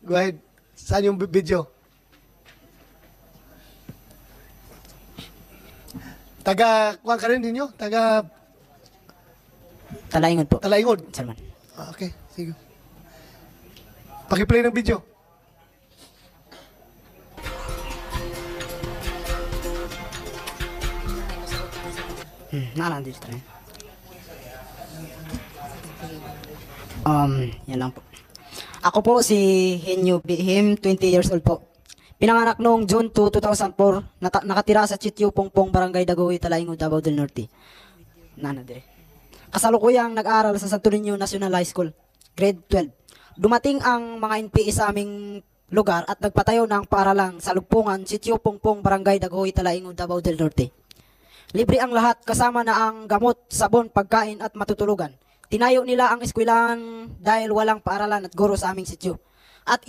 Go ahead. Saan yung video? Kuha ka rin ninyo? Talaingon po. Talaingod? Salman. Okay, sige. Pakiplay ng video. Nandito tayo. Yan lang po. Ako po si Henyo Bihim, 20 years old po. Pinanganak noong June 2, 2004, nakatira sa Sitio Pongpong, Barangay Dagohoy, Talaingon, Davao del Norte. Dire. Kasalukuyang nag-aaral sa Santo Niño National High School, grade 12. Dumating ang mga NPA sa aming lugar at nagpatayo ng paaralang sa Lugpungan, Sitio Pongpong, Barangay Dagohoy, Talaingon, Davao del Norte. Libre ang lahat kasama na ang gamot, sabon, pagkain at matutulugan. Tinayo nila ang eskwelahan dahil walang paaralan at guro sa aming sityo. At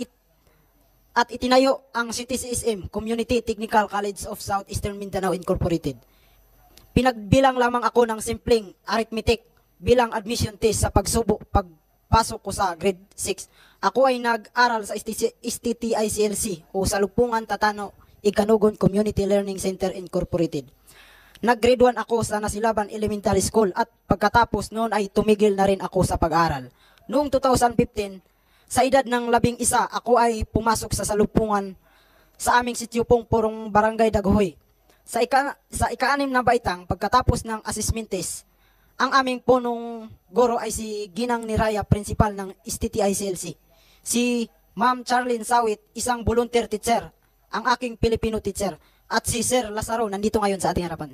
itinayo ang CTCSM, Community Technical College of Southeastern Mindanao Incorporated. Pinagbilang lamang ako ng simpleng arithmetic bilang admission test sa pagpasok ko sa grade 6. Ako ay nag-aral sa STTICLC o sa Lupungan Tatano Ikanugon Community Learning Center Incorporated. Nag-grade 1 ako sa Nasilaban Elementary School at pagkatapos noon ay tumigil na rin ako sa pag-aaral. Noong 2015, sa edad ng 11, ako ay pumasok sa salupungan sa aming sityo Pongpong, Barangay Dagohoy. Sa ika-6 na baitang, pagkatapos ng assessment test, ang aming punong guro ay si Ginang Niraya, principal ng STTICLC. Si Ma'am Charlene Sawit, isang volunteer teacher, ang aking Filipino teacher. At si Sir Lazaro, nandito ngayon sa ating harapan.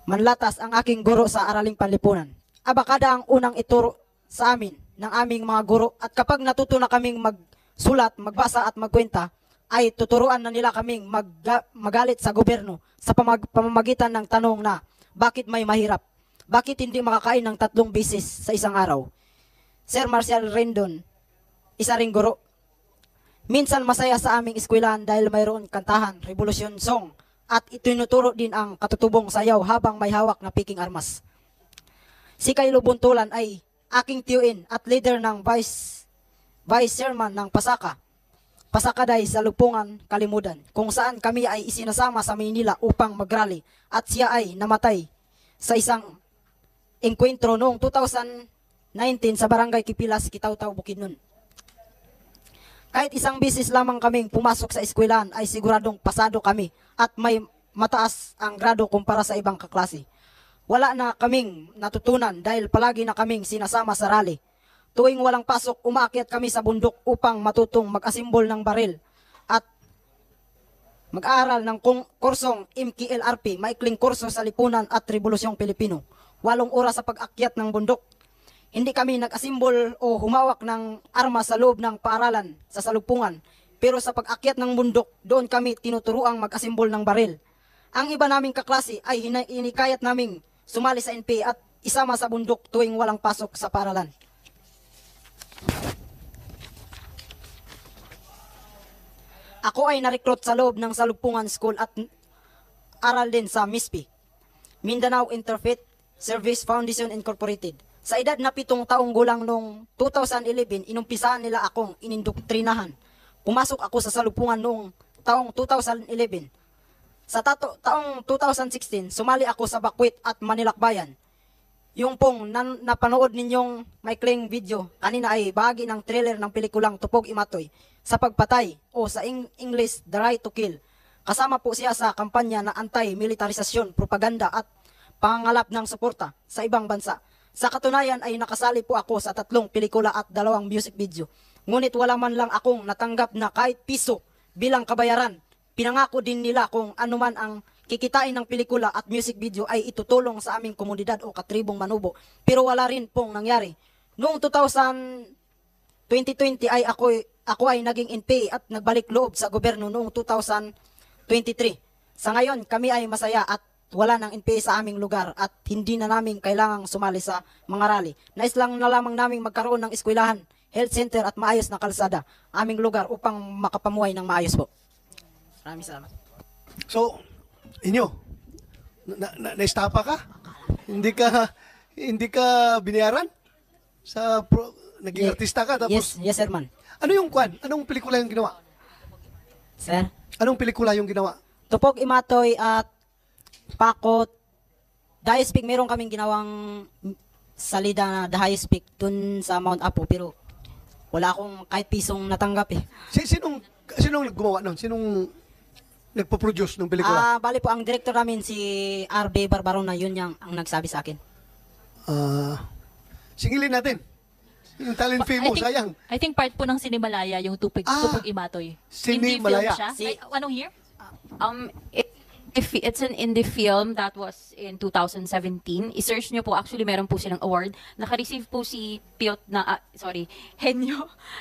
Manlatas ang aking guro sa Araling Panlipunan. Abakada ang unang ituro sa amin ng aming mga guro at kapag natuto na kaming magsulat, magbasa at magkwenta, ay tuturuan na nila kaming magalit sa gobyerno sa pamamagitan ng tanong na, bakit may mahirap? Bakit hindi makakain ng 3 beses sa isang araw? Sir Marcial Rendon, isa ring guro. Minsan masaya sa aming eskwelahan dahil mayroon kantahan, revolusyon song, at itinuturo din ang katutubong sayaw habang may hawak na piking armas. Si Kaylo Buntulan ay aking tiyuin at leader ng vice chairman ng Pasakaday sa Lupungan, Kalimudan, kung saan kami ay isinasama sa Maynila upang magrally at siya ay namatay sa isang engkwentro noong 2019 sa Barangay Kipilas, Kitaw-Taw, Bukidnon. Kahit isang bisis lamang kaming pumasok sa eskwelahan ay siguradong pasado kami at may mataas ang grado kumpara sa ibang kaklase. Wala na kaming natutunan dahil palagi na kaming sinasama sa rally. Tuwing walang pasok, umaakyat kami sa bundok upang matutong mag-asimbol ng baril at mag-aaral ng kursong MKLRP, maikling kurso sa lipunan at Rebolusyong Pilipino. 8 oras sa pag-akyat ng bundok. Hindi kami nag-asimbol o humawak ng armas sa loob ng paaralan sa salupungan. Pero sa pag-akyat ng bundok, doon kami tinuturuang mag-asimbol ng baril. Ang iba naming kaklase ay hinikayat naming sumali sa NPA at isama sa bundok tuwing walang pasok sa paaralan. Ako ay na-recruit sa loob ng Salupungan School at aral din sa MISPI, Mindanao Interfaith Service Foundation Incorporated. Sa edad na 7 taong gulang noong 2011, inumpisahan nila akong inindoktrinahan. Pumasok ako sa salupungan noong taong 2011. Sa taong 2016, sumali ako sa Bakwit at Manilakbayan. Yung pong napanood ninyong maikling video, kanina ay bahagi ng trailer ng pelikulang Tupog Imatoy sa pagpatay o sa English, The Right to Kill. Kasama po siya sa kampanya na anti-militarisasyon, propaganda at pangangalap ng suporta sa ibang bansa. Sa katunayan ay nakasali po ako sa 3 pelikula at 2 music video. Ngunit wala man lang akong natanggap na kahit piso bilang kabayaran. Pinangako din nila kung anuman ang kikitain ng pelikula at music video ay itutulong sa aming komunidad o katribong Manubo. Pero wala rin pong nangyari. Noong 2020 ay ako ay naging NPA at nagbalik loob sa gobyerno noong 2023. Sa ngayon kami ay masaya at wala nang NPA sa aming lugar at hindi na namin kailangang sumali sa mga rally. Nais lang na lamang naming magkaroon ng eskwelahan, health center at maayos na kalsada aming lugar upang makapamuhay ng maayos po. Maraming salamat. So, inyo, na-estapa ka? Hindi ka binayaran? naging artista ka, tapos, Yes, sir man. ano yung kwan? Anong pelikula yung ginawa? Sir, Anong pelikula yung ginawa? Tupok Imatoy at Pakot, The Highest Peak, meron kaming ginawang salida na The Highest Peak dun sa Mount Apo, pero wala akong kahit pisong natanggap eh. Sinong gumawa nun? Sinong nagpo-produce ng pelikula? Bali po, ang director namin si RB Barbarona, yun yung ang nagsabi sa akin. Singilin natin. Yung talent fee mo, sayang. I think part po ng Sinimalaya, yung Tupig Imatoy. Sinimalaya. Indie film siya. Ay, anong year? If it's an indie film that was in 2017, i-search nyo po, actually meron po silang award. Naka-receive po si Piot Henyo,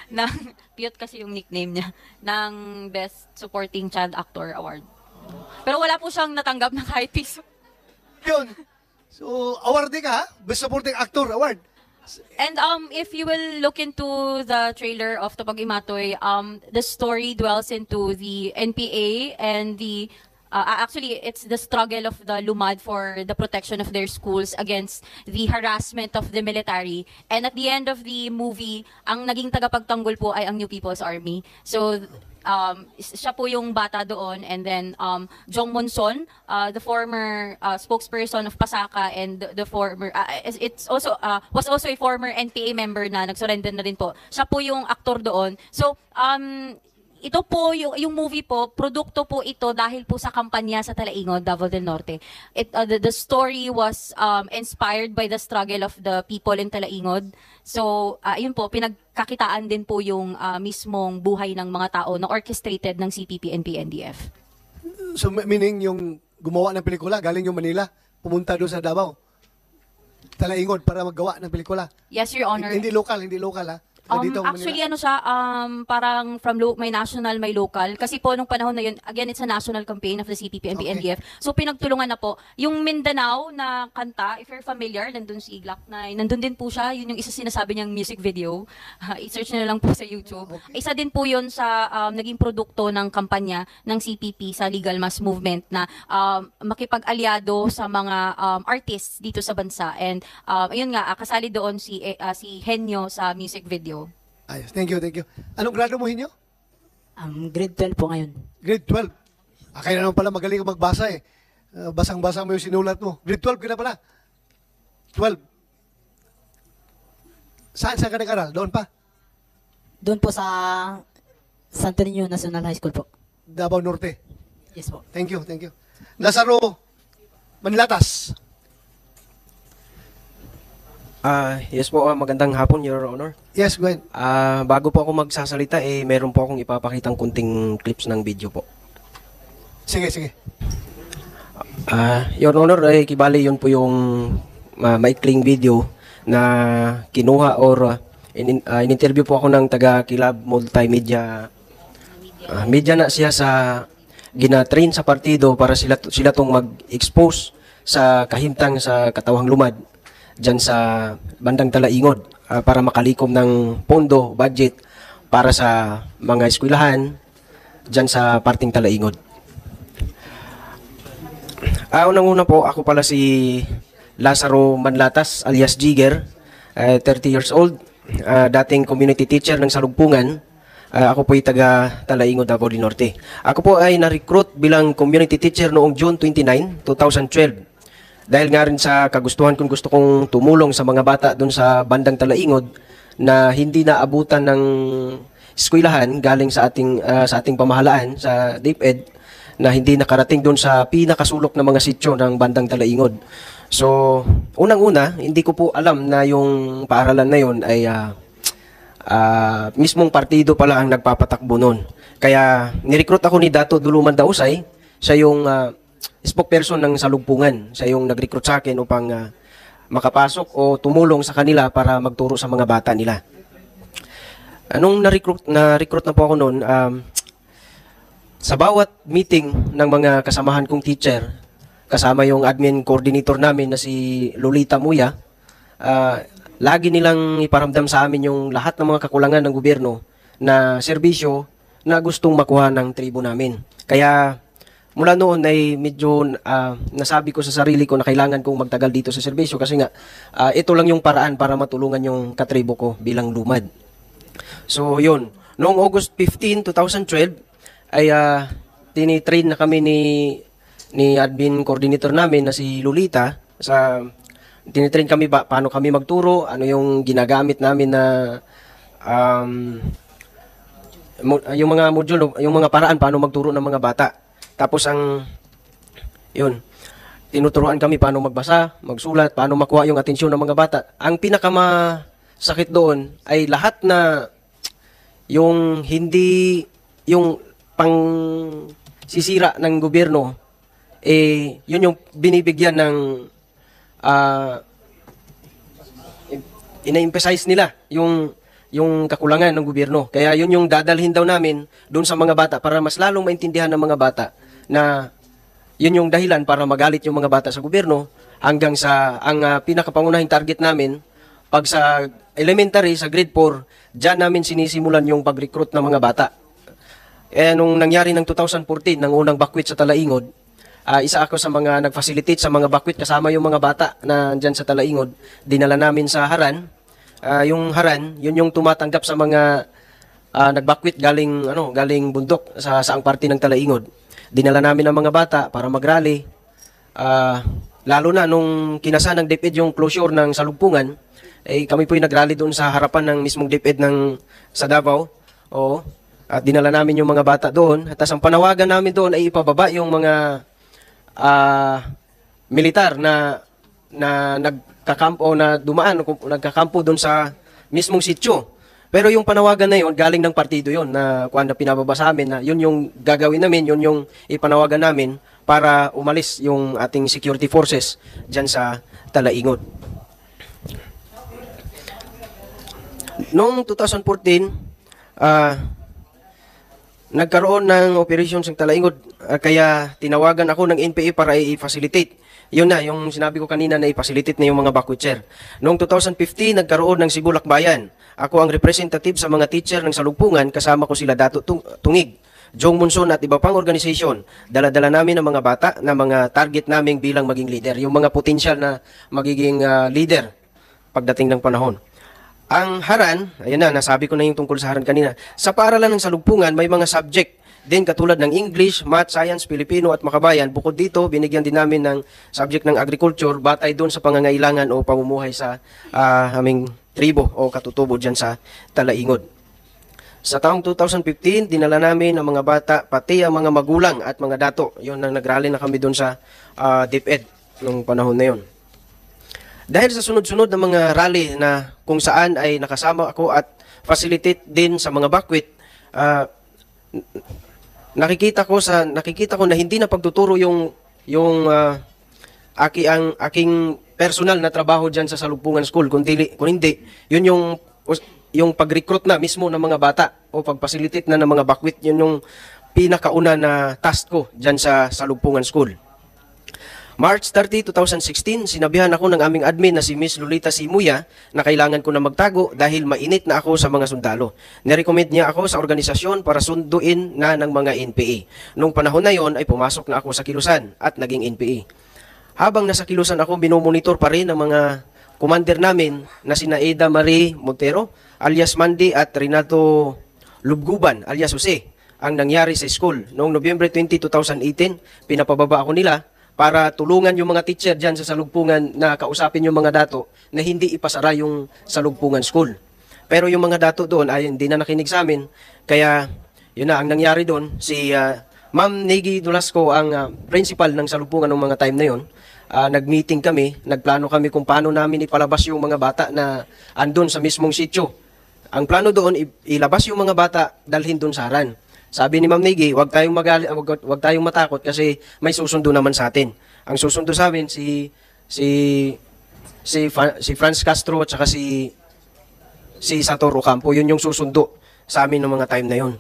ng, Piot kasi yung nickname niya, ng Best Supporting Child Actor Award. Pero wala po siyang natanggap na kahit piso. Yun. So, award ka, ha? Best Supporting Actor Award. And if you will look into the trailer of Tupag Imatoy, the story dwells into the NPA and the actually, it's the struggle of the Lumad for the protection of their schools against the harassment of the military. And at the end of the movie, ang naging tagapagtanggol po ay ang New People's Army. So, siya po yung bata doon. And then, Jong Monson, the former spokesperson of Pasaka and the former, it's also, was also a former NPA member na nagsurrender na din po. Siya po yung aktor doon. So, ito po, yung movie po, produkto po ito dahil po sa kampanya sa Talaingod, Davao del Norte. The story was inspired by the struggle of the people in Talaingod. So, yun po, pinagkakitaan din po yung mismong buhay ng mga tao na orchestrated ng CPP and PNDF. So, meaning yung gumawa ng pelikula, galing yung Manila, pumunta doon sa Davao. Talaingod para maggawa ng pelikula. Yes, Your Honor. Hindi local, ha? Dito, Actually, ano siya, parang from may national, may local. Kasi po, nung panahon na yun, again, it's a national campaign of the CPP and PNDF. So, pinagtulungan na po. Yung Mindanao na kanta, if you're familiar, nandun si Glock 9. Nandun din po siya. Yun yung isa sinasabi niyang music video. I-search nyo na lang po sa YouTube. Okay. Isa din po yun sa naging produkto ng kampanya ng CPP sa Legal Mass Movement na makipag-alyado sa mga artists dito sa bansa. And ayun nga, kasali doon si Henyo sa music video. Ayos. Thank you. Anong grado mo, Hinyo? Grade 12 po ngayon. Grade 12. Kaya naman pala magaling ka magbasa eh. Basang-basa mo yung sinulat mo. Grade 12 ka na pala. 12. Saan ka nag-aral? Doon pa? Doon po sa Santo Niño National High School po. Davao Norte. Yes po. Thank you. Lazaro Manlatas. Yes po, magandang hapon, Your Honor. Yes, go ahead. Bago po ako magsasalita, meron po akong ipapakitang kunting clips ng video po. Sige. Your Honor, kibali yun po yung maikling video na kinuha or in-interview po ako ng taga-Kilab Multimedia. Media na siya sa gina-train sa partido para sila tong mag-expose sa kahimtang sa Katawang Lumad dyan sa bandang Talaingod para makalikom ng pondo, budget para sa mga eskwelahan dyan sa parting Talaingod. Unang-una po, ako pala si Lazaro Manlatas alias Jigger, 30 years old, dating community teacher ng Salugpungan. Ako po ay taga Talaingod, Davao del Norte. Ako po ay na-recruit bilang community teacher noong June 29, 2012. Dahil nga rin sa kagustuhan kong gusto kong tumulong sa mga bata doon sa bandang Talaingod na hindi naabutan ng eskwelahan galing sa ating pamahalaan sa DepEd na hindi nakarating doon sa pinakasulok ng mga sityo ng bandang Talaingod. So, unang-una, hindi ko po alam na yung paaralan na yun ay mismong partido pala ang nagpapatakbo noon. Kaya nirecruit ako ni Dato Duluman Dausay, siya yung spokesperson ng Salugpungan. Siya yung nag-recruit sa akin upang makapasok o tumulong sa kanila para magturo sa mga bata nila. Anong na-recruit na po ako noon, sa bawat meeting ng mga kasamahan kong teacher, kasama yung admin coordinator namin na si Lolita Muya, lagi nilang iparamdam sa amin yung lahat ng mga kakulangan ng gobyerno na serbisyo na gustong makuha ng tribo namin. Kaya mula noon ay medyo nasabi ko sa sarili ko na kailangan kong magtagal dito sa serbisyo kasi nga ito lang yung paraan para matulungan yung katribo ko bilang lumad. So yun, noong August 15, 2012 ay tinitrain na kami ni admin coordinator namin na si Lolita tinitrain kami paano kami magturo, ano yung ginagamit namin na yung mga module, yung mga paraan paano magturo ng mga bata. Tapos tinuturuan kami paano magbasa, magsulat, paano makuha yung atensyon ng mga bata. Ang pinakamasakit doon ay lahat na yung hindi, yung pang sisira ng gobyerno, yun yung binibigyan ng, ina-emphasize nila yung kakulangan ng gobyerno. Kaya yun yung dadalhin daw namin doon sa mga bata para mas lalong maintindihan ng mga bata na yun yung dahilan para magalit yung mga bata sa gobyerno hanggang sa ang pinakapangunahing target namin pag sa elementary, sa grade 4, dyan namin sinisimulan yung pag-recruit ng mga bata. Nung nangyari ng 2014, ng unang bakwit sa Talaingod, isa ako sa mga nag-facilitate sa mga bakwit kasama yung mga bata na dyan sa Talaingod. Dinala namin sa Haran. Yung Haran, yun yung tumatanggap sa mga nagbakwit galing bundok sa saang parte ng Talaingod. Dinala namin ang mga bata para mag-rally. Lalo na nung kinasa ng DepEd yung closure ng salugpungan, kami po yung nag-rally doon sa harapan ng mismong DepEd sa Davao. At dinala namin yung mga bata doon. At ang panawagan namin doon ay ipababa yung mga militar na nagkakampo o na dumaan o nagkakampo doon sa mismong sityo. Pero yung panawagan na yun, galing ng partido yun na kuan na pinababa sa amin na yun yung gagawin namin, yun yung ipanawagan namin para umalis yung ating security forces dyan sa Talaingod. Noong 2014, nagkaroon ng operation sa Talaingod, kaya tinawagan ako ng NPA para i-facilitate. Yun na, yung sinabi ko kanina na i-facilitate na yung mga bakwitser. Noong 2015, nagkaroon ng Cebu Lakbayan. Ako ang representative sa mga teacher ng salugpungan, kasama ko sila Dato Tungig, Jong Monson at iba pang organisasyon. Dala-dala namin ang mga bata na mga target naming bilang maging leader, yung mga potential na magiging leader pagdating ng panahon. Ang Haran, ayan na, nasabi ko na yung tungkol sa Haran kanina. Sa paaralan ng salugpungan, may mga subject din katulad ng English, Math, Science, Filipino at Makabayan. Bukod dito, binigyan din namin ng subject ng agriculture batay doon sa pangangailangan o pamumuhay sa aming tribo o katutubo dyan sa Talaingod. Sa taong 2015, dinala namin ang mga bata, pati ang mga magulang at mga dato. Yun, nagrally na kami doon sa DepEd nung panahon na yun. Dahil sa sunod-sunod na mga rally na kung saan ay nakasama ako at facilitate din sa mga bakwit, nakikita ko na hindi na pagtuturo yung aking personal na trabaho diyan sa Salugpungan School, kung hindi yun yung pag-recruit na mismo ng mga bata o pag-facilitate na ng mga bakwit, yun yung pinakauna na task ko diyan sa Salugpungan School. March 30, 2016, sinabihan ako ng aming admin na si Miss Lolita Simuya na kailangan ko na magtago dahil mainit na ako sa mga sundalo. Nirecommend niya ako sa organisasyon para sunduin na ng mga NPA. Nung panahon na yon ay pumasok na ako sa Kilusan at naging NPA. Habang nasa Kilusan ako, binomonitor pa rin ng mga commander namin na sina Eda Marie Montero, alias Mandy at Renato Lubguban, alias Jose, ang nangyari sa school. Noong November 20, 2018, pinapababa ako nila para tulungan yung mga teacher dyan sa Salugpungan na kausapin yung mga dato na hindi ipasara yung Salugpungan School. Pero yung mga dato doon ay hindi na nakinig sa amin. Kaya yun na, ang nangyari doon, si Ma'am Negi Dulasco, ang principal ng Salugpungan ng mga time na yun, nag-meeting kami, nagplano kami kung paano namin ipalabas yung mga bata na andun sa mismong sityo. Ang plano doon, ilabas yung mga bata, dalhin doon sa Haran. Sabi ni Ma'am Negi, wag tayong matakot kasi may susundo naman sa atin. Ang susundo sa amin si Franz Castro at saka si Satoru Campo. Yun yung susundo sa amin ng mga time na yun.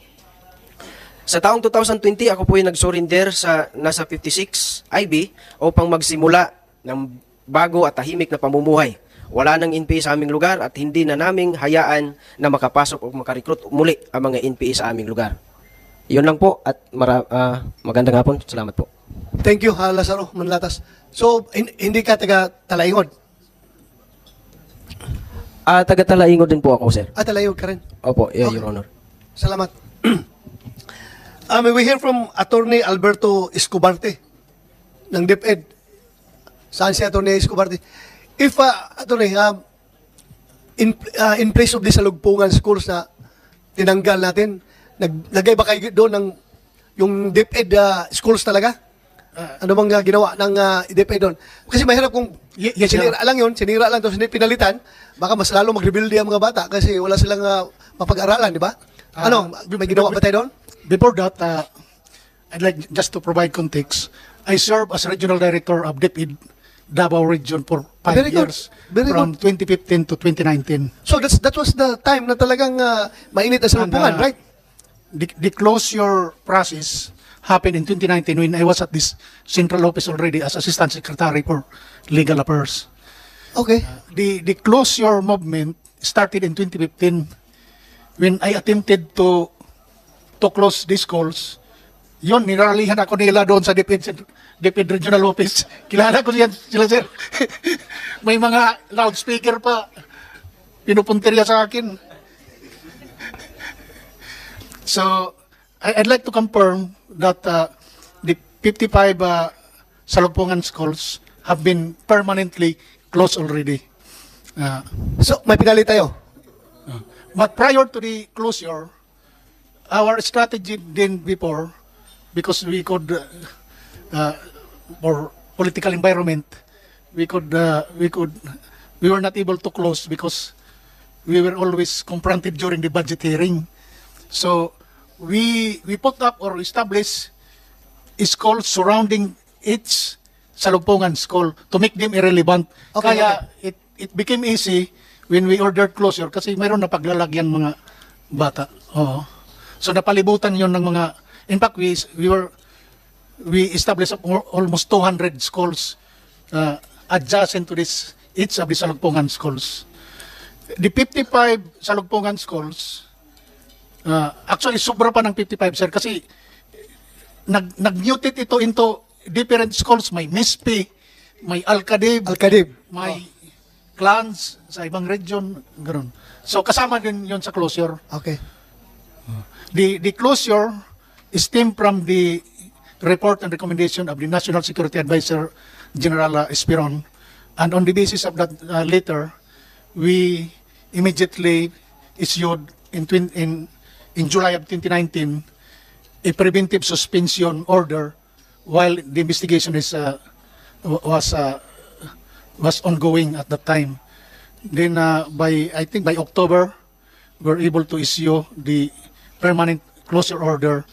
Sa taong 2020, ako po yung nag-surrender sa nasa 56 IB upang magsimula ng bago at tahimik na pamumuhay. Wala nang NPA sa aming lugar at hindi na naming hayaan na makapasok o makarecruit muli ang mga NPA sa aming lugar. Yun lang po at magandang hapon. Salamat po. Thank you, Lazaro Manlatas. So, hindi ka taga Talaingod? Taga-Talaingod din po ako, sir. Talaingod ka rin? Opo, yeah, Okay. Your Honor. Salamat. May we hear from Attorney Alberto Escobarte ng DepEd. Saan si Attorney Escobarte? If, Attorney, in place of the salugpungan schools na tinanggal natin, naglagay ba kayo doon ng yung DepEd schools talaga? Ano bang ginawa ng DepEd doon? Kasi mahirap kung Yes, sinira lang yun, sinira lang tapos hindi pinalitan, baka mas lalo mag-rebuild ang mga bata kasi wala silang mapag-aralan, di ba? May ginawa ba tayo doon? Before that, I'd like just to provide context. I served as regional director of DepEd Davao Region for 5 Very good. years, Very from 2015 to 2019. So that was the time na talagang mainit ang salumpungan, And, right? The closure process happened in 2019 when I was at this central office already as Assistant Secretary for Legal Affairs. Okay. The closure movement started in 2015 when I attempted to close these schools. Yun, niralihan ako nila doon sa DepEd Regional Office. Kilala ko sila, sir. May mga loudspeaker pa. Pinupuntirya sa akin. So, I'd like to confirm that the 55 salugpungan schools have been permanently closed already. So, may pinali tayo. But prior to the closure, our strategy then before, because we could, for political environment, we were not able to close because we were always confronted during the budget hearing. So we put up or established schools surrounding each salugpungan school to make them irrelevant. Okay, Kaya it became easy when we ordered closure kasi mayroon na paglalagyan mga bata. Oo. So napalibutan yon ng mga, in fact we established almost 200 schools adjacent to this each of the salugpungan schools. The 55 salugpungan schools, actually sobra pa ng 55, sir, kasi nag-mutate ito into different schools. May MISP, may Alcadib, may clans sa ibang region, gano'n. So kasama din yon sa closure. Okay. The closure stemmed from the report and recommendation of the National Security Advisor General Esperon, and on the basis of that letter, we immediately issued in July of 2019 a preventive suspension order while the investigation was ongoing at that time. Then I think by October, we're able to issue the permanent closure order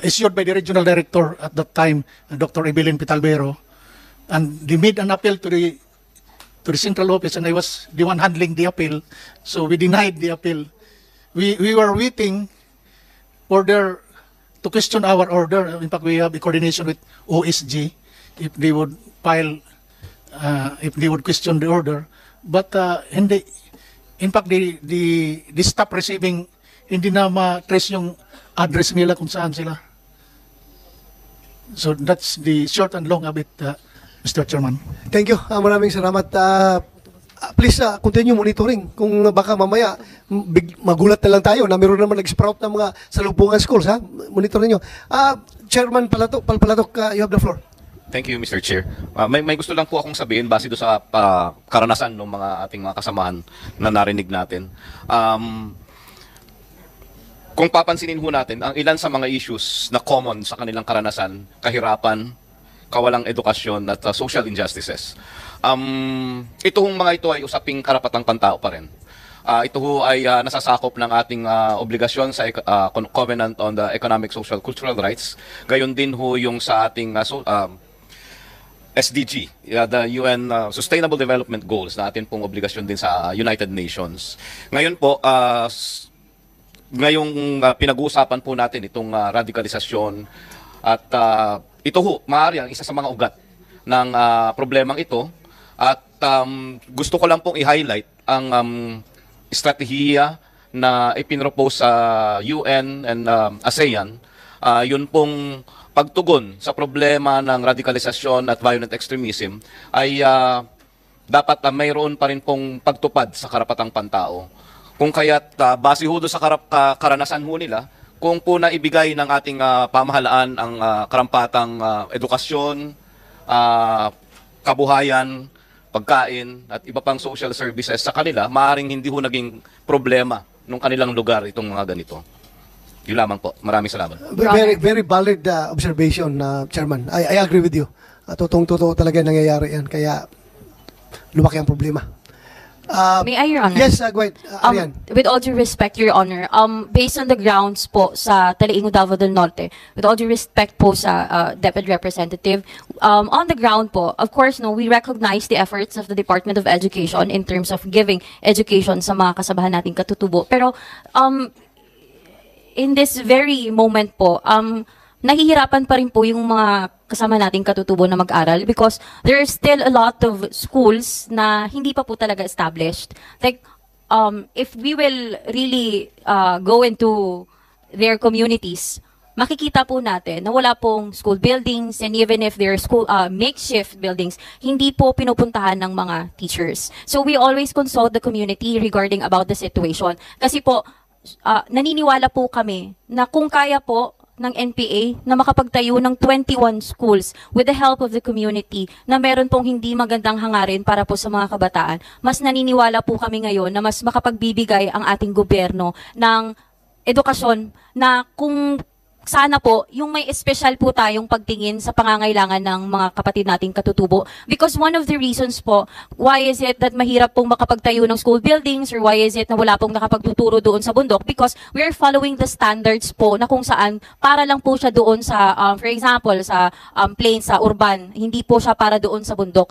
issued by the regional director at that time, Dr. Evelyn Pitalbero, and they made an appeal to the central office, and I was the one handling the appeal, so we denied the appeal. We were waiting for their to question our order. In fact, we have a coordination with OSG if they would file, if they would question the order. But hindi. In fact, the stop receiving, hindi na ma-trace yung address nila kung saan sila. So that's the short and long of it, Mr. Chairman. Thank you. Maraming salamat. Please continue monitoring. Kung baka mamaya magulat na lang tayo na meron naman nag-sprout ng mga salubungan schools. Monitorin nyo. Chairman Palpalatok, you have the floor. Thank you, Mr. Chair. May gusto lang po akong sabihin base do sa karanasan ng mga ating mga kasamahan na narinig natin. Kung papansinin ho natin, ang ilan sa mga issues na common sa kanilang karanasan, kahirapan, kawalang edukasyon at social injustices. Itong mga ito ay usaping karapatang pantao pa rin. Ito ho ay nasasakop ng ating obligasyon sa Covenant on the Economic, Social, Cultural Rights. Gayon din ho yung sa ating SDG, the UN Sustainable Development Goals na atin pong obligasyon din sa United Nations. Ngayon po, ngayong pinag-uusapan po natin itong radikalisasyon at ito ho, maaari ang isa sa mga ugat ng problemang ito at gusto ko lang pong i-highlight ang estratehiya na ipinropose sa UN and ASEAN, yun pong pagtugon sa problema ng radikalisasyon at violent extremism ay dapat mayroon pa rin pong pagtupad sa karapatang pantao. Kung kaya't base ho doon sa karanasan ho nila, kung po na ibigay ng ating pamahalaan ang karampatang edukasyon, kabuhayan, pagkain at iba pang social services sa kanila, maaaring hindi ho naging problema nung kanilang lugar itong mga ganito. Yun lamang po. Maraming salamat. Very, very valid observation, Chairman. I agree with you. Totoo talaga nangyayari yan. Kaya lumaki ang problema. May I, Your Honor? Yes, go ahead. Arian. With all due respect, Your Honor, based on the grounds po sa Talaingo, Davao del Norte, with all due respect po sa Deputy Representative, on the ground po, of course, no, we recognize the efforts of the Department of Education in terms of giving education sa mga kasabahan nating katutubo. Pero, in this very moment po, nahihirapan pa rin po yung mga kasama nating katutubo na mag-aral because there are still a lot of schools na hindi pa po talaga established. Like, if we will really go into their communities, makikita po natin na wala pong school buildings, and even if there are school makeshift buildings, hindi po pinupuntahan ng mga teachers. So we always consult the community regarding about the situation. Kasi po, naniniwala po kami na kung kaya po ng NPA na makapagtayo ng 21 schools with the help of the community na meron pong hindi magandang hangarin para po sa mga kabataan, mas naniniwala po kami ngayon na mas makapagbibigay ang ating gobyerno ng edukasyon na kung sana po, yung may espesyal po tayong pagtingin sa pangangailangan ng mga kapatid nating katutubo. Because one of the reasons po, why is it that mahirap pong makapagtayo ng school buildings or why is it na wala pong nakapagtuturo doon sa bundok? Because we are following the standards po na kung saan para lang po siya doon sa, for example, sa plains, sa urban. Hindi po siya para doon sa bundok.